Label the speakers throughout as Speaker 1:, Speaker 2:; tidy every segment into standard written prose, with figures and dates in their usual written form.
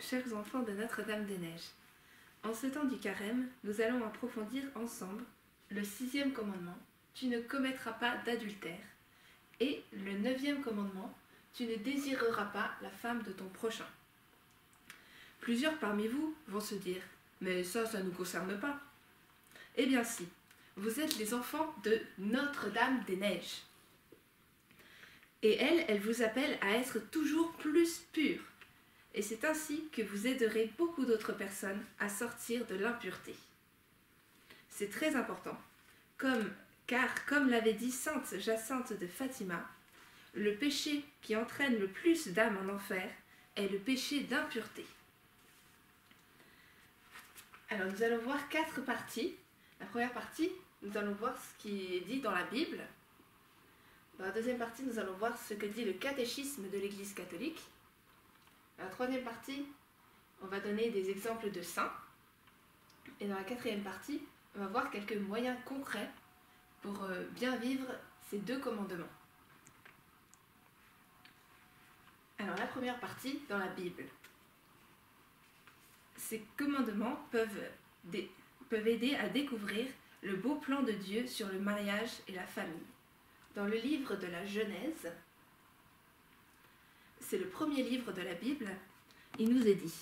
Speaker 1: chers enfants de Notre-Dame-des-Neiges. En ce temps du carême, nous allons approfondir ensemble le 6e commandement, tu ne commettras pas d'adultère, et le 9e commandement, tu ne désireras pas la femme de ton prochain. Plusieurs parmi vous vont se dire, mais ça ne nous concerne pas. Eh bien si, vous êtes les enfants de Notre-Dame-des-Neiges. Et elle vous appelle à être toujours plus purs. Et c'est ainsi que vous aiderez beaucoup d'autres personnes à sortir de l'impureté. C'est très important, car comme l'avait dit sainte Jacinthe de Fatima, le péché qui entraîne le plus d'âmes en enfer est le péché d'impureté. Alors nous allons voir 4 parties. La première partie, nous allons voir ce qui est dit dans la Bible. Dans la deuxième partie, nous allons voir ce que dit le catéchisme de l'Église catholique. Dans la troisième partie, on va donner des exemples de saints. Et dans la quatrième partie, on va voir quelques moyens concrets pour bien vivre ces 2 commandements. Alors la première partie, dans la Bible. Ces commandements peuvent aider à découvrir le beau plan de Dieu sur le mariage et la famille. Dans le livre de la Genèse, c'est le premier livre de la Bible, il nous est dit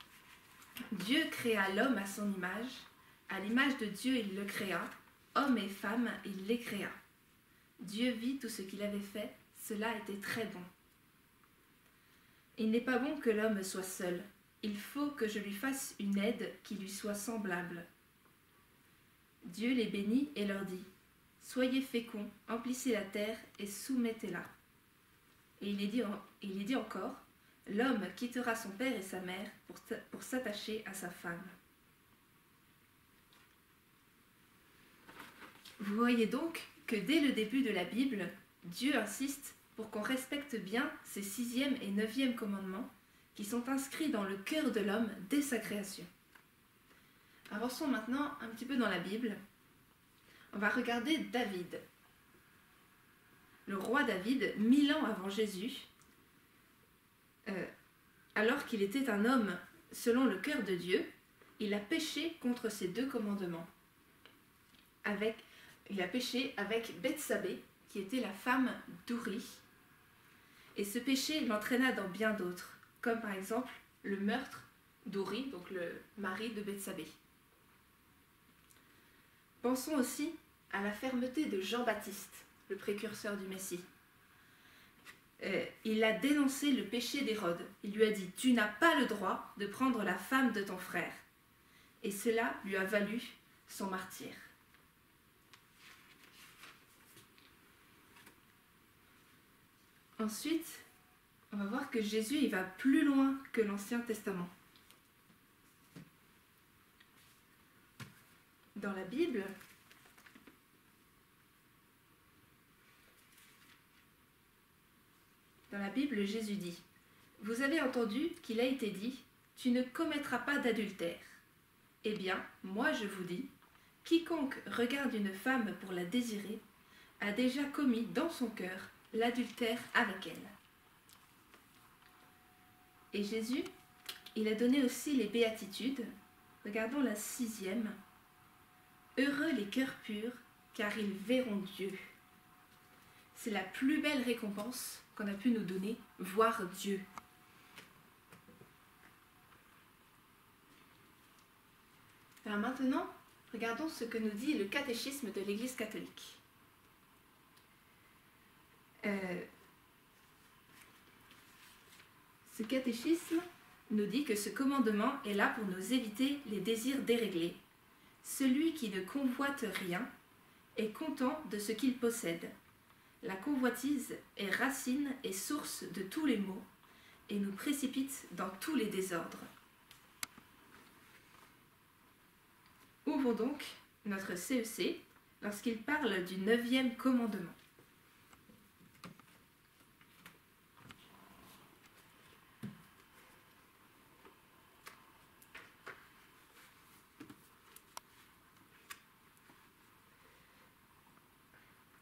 Speaker 1: « Dieu créa l'homme à son image, à l'image de Dieu il le créa, homme et femme il les créa. Dieu vit tout ce qu'il avait fait, cela était très bon. Il n'est pas bon que l'homme soit seul, il faut que je lui fasse une aide qui lui soit semblable. Dieu les bénit et leur dit « Soyez féconds, emplissez la terre et soumettez-la. » Et il est dit encore « L'homme quittera son père et sa mère pour s'attacher à sa femme. » Vous voyez donc que dès le début de la Bible, Dieu insiste pour qu'on respecte bien ces 6e et 9e commandements qui sont inscrits dans le cœur de l'homme dès sa création. Avançons maintenant un petit peu dans la Bible. On va regarder David. Le roi David, 1000 ans avant Jésus, alors qu'il était un homme selon le cœur de Dieu, il a péché contre ces 2 commandements. Il a péché avec Bethsabée, qui était la femme d'Uri. Et ce péché l'entraîna dans bien d'autres, comme par exemple le meurtre d'Uri, donc le mari de Bethsabée. Pensons aussi à la fermeté de Jean-Baptiste, le précurseur du Messie. Il a dénoncé le péché d'Hérode. Il lui a dit « Tu n'as pas le droit de prendre la femme de ton frère. » Et cela lui a valu son martyre. Ensuite, on va voir que Jésus il va plus loin que l'Ancien Testament. Dans la Bible, Jésus dit « Vous avez entendu qu'il a été dit, tu ne commettras pas d'adultère. Eh bien, moi je vous dis, quiconque regarde une femme pour la désirer, a déjà commis dans son cœur l'adultère avec elle. » Et Jésus, il a donné aussi les béatitudes. Regardons la 6e. Heureux les cœurs purs, car ils verront Dieu. C'est la plus belle récompense qu'on a pu nous donner, voir Dieu. Alors maintenant, regardons ce que nous dit le catéchisme de l'Église catholique. Ce catéchisme nous dit que ce commandement est là pour nous éviter les désirs déréglés. Celui qui ne convoite rien est content de ce qu'il possède. La convoitise est racine et source de tous les maux et nous précipite dans tous les désordres. Ouvrons donc notre CEC lorsqu'il parle du 9e commandement.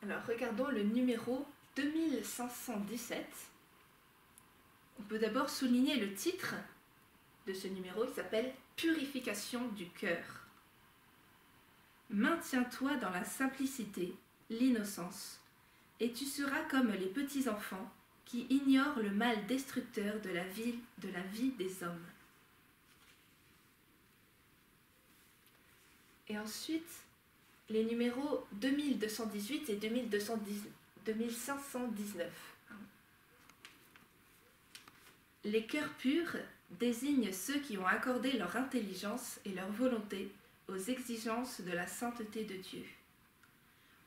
Speaker 1: Alors, regardons le numéro 2517. On peut d'abord souligner le titre de ce numéro, il s'appelle « Purification du cœur ». Maintiens-toi dans la simplicité, l'innocence, et tu seras comme les petits enfants qui ignorent le mal destructeur de la vie des hommes. Et ensuite, les numéros 2218 et 2519. Les cœurs purs désignent ceux qui ont accordé leur intelligence et leur volonté aux exigences de la sainteté de Dieu.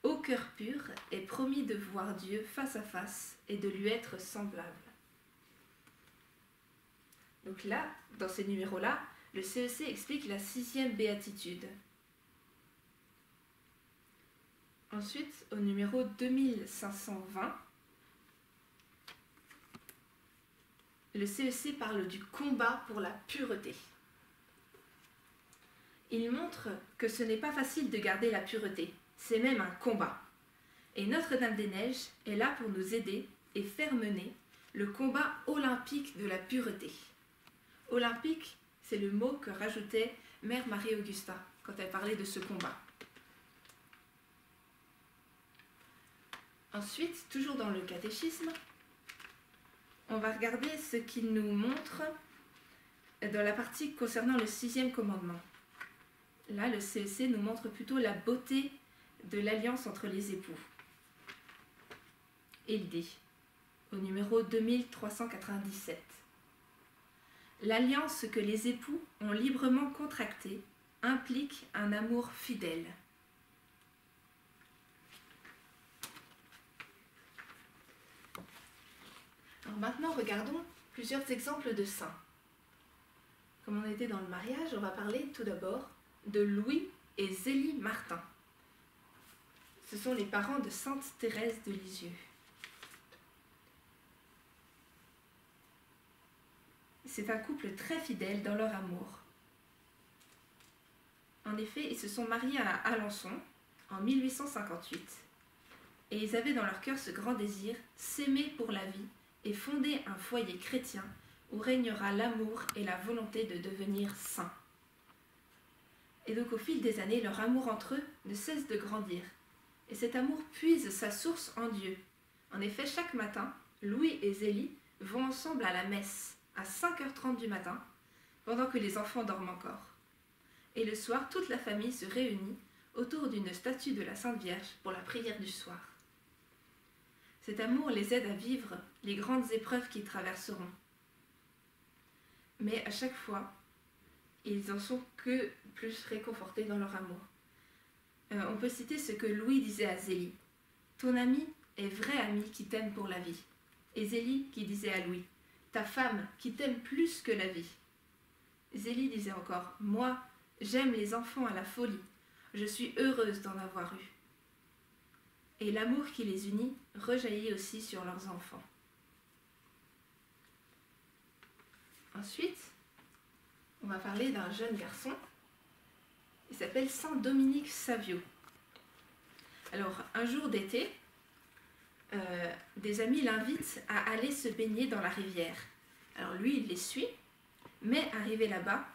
Speaker 1: Au cœur pur est promis de voir Dieu face à face et de lui être semblable. Donc là, dans ces numéros-là, le CEC explique la 6e béatitude. Ensuite, au numéro 2520, le CEC parle du combat pour la pureté. Il montre que ce n'est pas facile de garder la pureté, c'est même un combat. Et Notre-Dame-des-Neiges est là pour nous aider et faire mener le combat olympique de la pureté. Olympique, c'est le mot que rajoutait Mère Marie-Augusta quand elle parlait de ce combat. Ensuite, toujours dans le catéchisme, on va regarder ce qu'il nous montre dans la partie concernant le 6e commandement. Là, le CEC nous montre plutôt la beauté de l'alliance entre les époux. Il dit, au numéro 2397, « L'alliance que les époux ont librement contractée implique un amour fidèle. » Alors maintenant, regardons plusieurs exemples de saints. Comme on était dans le mariage, on va parler tout d'abord de Louis et Zélie Martin. Ce sont les parents de Sainte Thérèse de Lisieux. C'est un couple très fidèle dans leur amour. En effet, ils se sont mariés à Alençon en 1858 et ils avaient dans leur cœur ce grand désir, s'aimer pour la vie et fonder un foyer chrétien où régnera l'amour et la volonté de devenir saints. Et donc au fil des années, leur amour entre eux ne cesse de grandir. Et cet amour puise sa source en Dieu. En effet, chaque matin, Louis et Zélie vont ensemble à la messe à 5h30 du matin, pendant que les enfants dorment encore. Et le soir, toute la famille se réunit autour d'une statue de la Sainte Vierge pour la prière du soir. Cet amour les aide à vivre les grandes épreuves qu'ils traverseront. Mais à chaque fois, ils en sont que plus réconfortés dans leur amour. On peut citer ce que Louis disait à Zélie. « Ton ami est vrai ami qui t'aime pour la vie. » Et Zélie qui disait à Louis. « Ta femme qui t'aime plus que la vie. » Zélie disait encore. « Moi, j'aime les enfants à la folie. Je suis heureuse d'en avoir eu. » Et l'amour qui les unit rejaillit aussi sur leurs enfants. Ensuite, on va parler d'un jeune garçon. Il s'appelle Saint Dominique Savio. Alors, un jour d'été, des amis l'invitent à aller se baigner dans la rivière. Alors lui, il les suit, mais arrivé là-bas,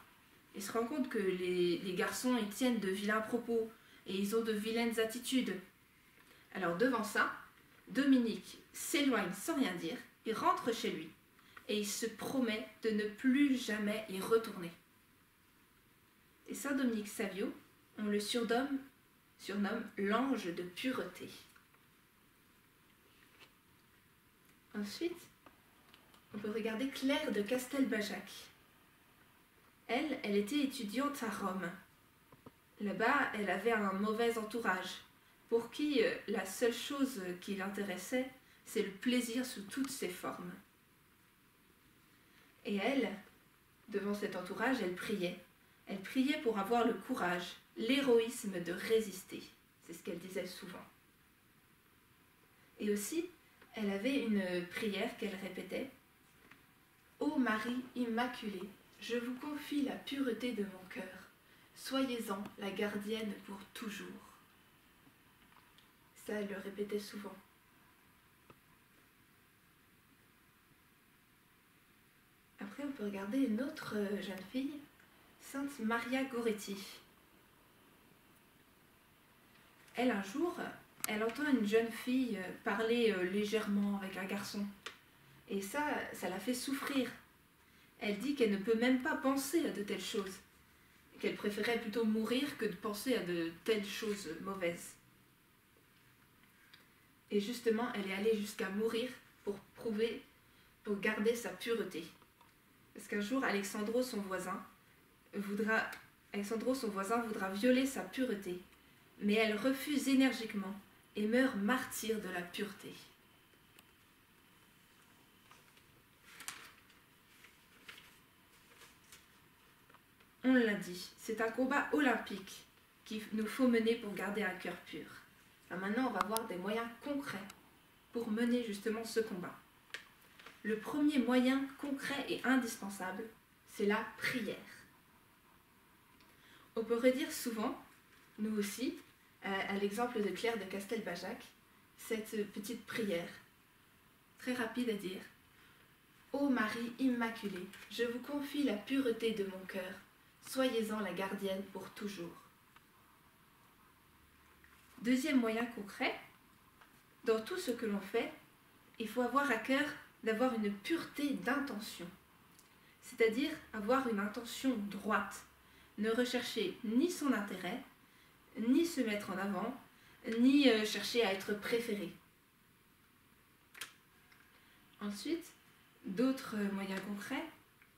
Speaker 1: il se rend compte que les garçons ils tiennent de vilains propos et ils ont de vilaines attitudes. Alors devant ça, Dominique s'éloigne sans rien dire, il rentre chez lui et il se promet de ne plus jamais y retourner. Et Saint Dominique Savio, on le surnomme l'ange de pureté. Ensuite, on peut regarder Claire de Castelbajac. Elle était étudiante à Rome. Là-bas, elle avait un mauvais entourage, pour qui la seule chose qui l'intéressait, c'est le plaisir sous toutes ses formes. Et elle, devant cet entourage, elle priait. Elle priait pour avoir le courage, l'héroïsme de résister. C'est ce qu'elle disait souvent. Et aussi, elle avait une prière qu'elle répétait. « Ô Marie Immaculée, je vous confie la pureté de mon cœur. Soyez-en la gardienne pour toujours. » Ça, elle le répétait souvent. Après, Après, on peut regarder une autre jeune fille, Sainte Maria Goretti. Elle, un jour, elle entend une jeune fille parler légèrement avec un garçon. Et ça la fait souffrir. Elle dit qu'elle ne peut même pas penser à de telles choses. Qu'elle préférait plutôt mourir que de penser à de telles choses mauvaises. Et justement, elle est allée jusqu'à mourir pour garder sa pureté. Parce qu'un jour, Alexandro, son voisin, voudra violer sa pureté. Mais elle refuse énergiquement et meurt martyre de la pureté. On l'a dit, c'est un combat olympique qu'il nous faut mener pour garder un cœur pur. Alors maintenant, on va voir des moyens concrets pour mener justement ce combat. Le premier moyen concret et indispensable, c'est la prière. On peut redire souvent, nous aussi, à l'exemple de Claire de Castelbajac, cette petite prière, très rapide à dire. Ô Marie Immaculée, je vous confie la pureté de mon cœur, soyez-en la gardienne pour toujours. Deuxième moyen concret, dans tout ce que l'on fait, il faut avoir à cœur d'avoir une pureté d'intention, c'est-à-dire avoir une intention droite, ne rechercher ni son intérêt, ni se mettre en avant, ni chercher à être préféré. Ensuite, d'autres moyens concrets,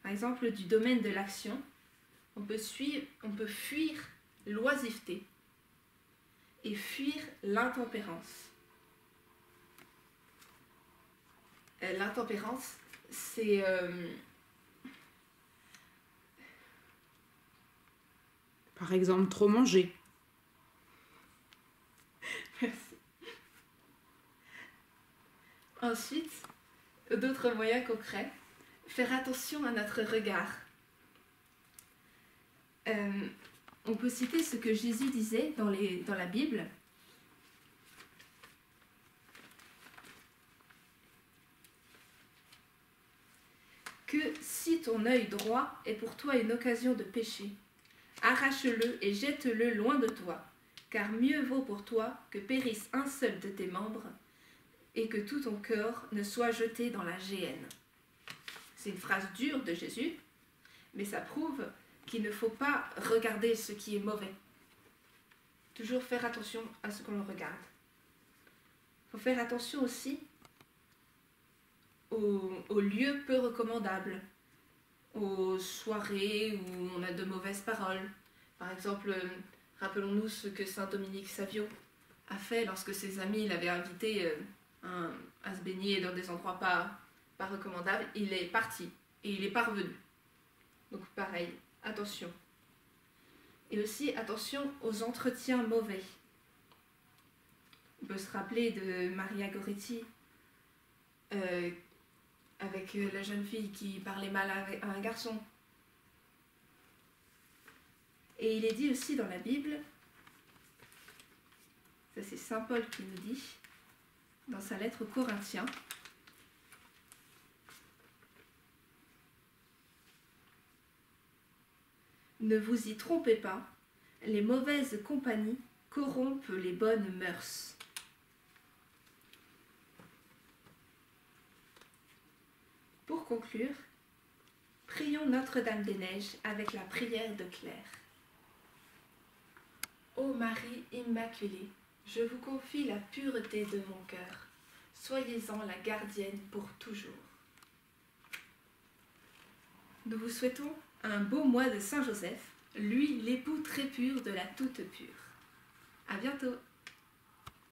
Speaker 1: par exemple du domaine de l'action, on peut fuir l'oisiveté et fuir l'intempérance. L'intempérance, c'est
Speaker 2: par exemple, trop manger.
Speaker 1: Merci. Ensuite, d'autres moyens concrets, faire attention à notre regard. On peut citer ce que Jésus disait dans la Bible. Que si ton œil droit est pour toi une occasion de pécher, arrache-le et jette-le loin de toi, car mieux vaut pour toi que périsse un seul de tes membres et que tout ton corps ne soit jeté dans la géhenne. C'est une phrase dure de Jésus, mais ça prouve qu'il ne faut pas regarder ce qui est mauvais. Toujours faire attention à ce que l'on regarde. Il faut faire attention aussi aux lieux peu recommandables, aux soirées où on a de mauvaises paroles. Par exemple, rappelons-nous ce que saint Dominique Savio a fait lorsque ses amis l'avaient invité à se baigner dans des endroits pas recommandables. Il est parti et il n'est pas revenu. Donc pareil, attention. Et aussi attention aux entretiens mauvais. On peut se rappeler de Maria Goretti, avec la jeune fille qui parlait mal à un garçon. Et il est dit aussi dans la Bible, ça c'est saint Paul qui nous dit, dans sa lettre aux Corinthiens, ne vous y trompez pas, les mauvaises compagnies corrompent les bonnes mœurs. Pour conclure, prions Notre-Dame-des-Neiges avec la prière de Claire. Ô Marie Immaculée, je vous confie la pureté de mon cœur. Soyez-en la gardienne pour toujours. Nous vous souhaitons un beau mois de Saint-Joseph, lui l'époux très pur de la toute pure. À bientôt!